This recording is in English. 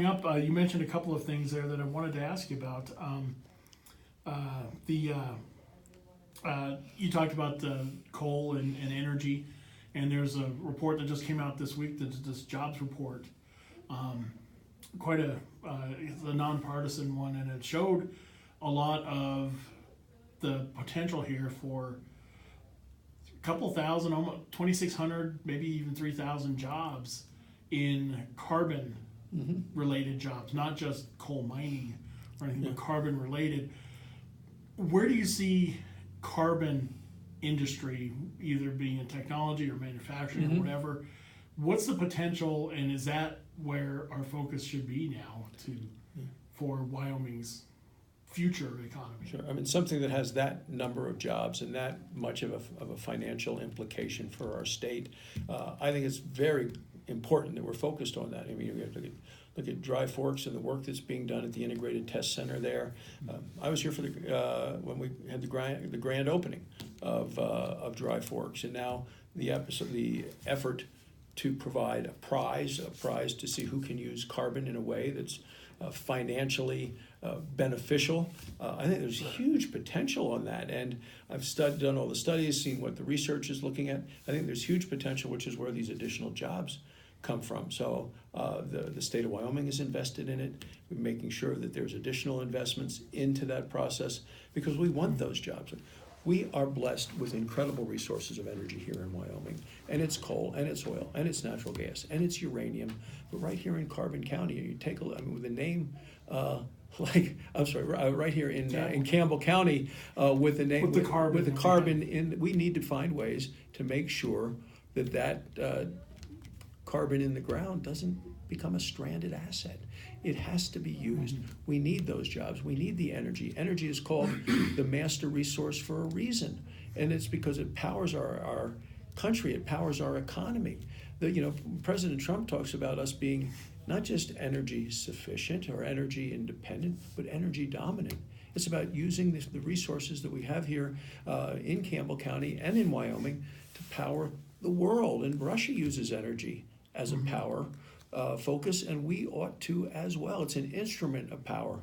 following up, you mentioned a couple of things there that I wanted to ask you about. You talked about coal and energy, and there's a report that just came out this week, this jobs report. It's a nonpartisan one, and it showed a lot of the potential here for a couple thousand, almost 2,600, maybe even 3,000 jobs in carbon related jobs, not just coal mining or anything, but carbon related. Where do you see carbon industry, either being in technology or manufacturing or whatever? What's the potential, and is that where our focus should be now for Wyoming's future economy? Sure. I mean, something that has that number of jobs and that much of a financial implication for our state, I think it's very important that we're focused on that. I mean, we have to look at Dry Forks and the work that's being done at the Integrated Test Center there. I was here for when we had the grand opening of Dry Forks, and now the effort to provide a prize to see who can use carbon in a way that's financially beneficial. I think there's huge potential on that, and I've done all the studies, seen what the research is looking at. I think there's huge potential, which is where these additional jobs come from. So the state of Wyoming is invested in it. We're making sure that there's additional investments into that process because we want those jobs. We are blessed with incredible resources of energy here in Wyoming, and it's coal, and it's oil, and it's natural gas, and it's uranium. But right here in Carbon County, you take a look, I mean, with the name, right here in Campbell County, with the name, with the carbon, we need to find ways to make sure that carbon in the ground doesn't become a stranded asset. It has to be used. We need those jobs. We need the energy. Energy is called the master resource for a reason, and it's because it powers our country. It powers our economy. President Trump talks about us being not just energy sufficient or energy independent, but energy dominant. It's about using the resources that we have here in Campbell County and in Wyoming to power the world. And Russia uses energy as a power focus, and we ought to as well. It's an instrument of power.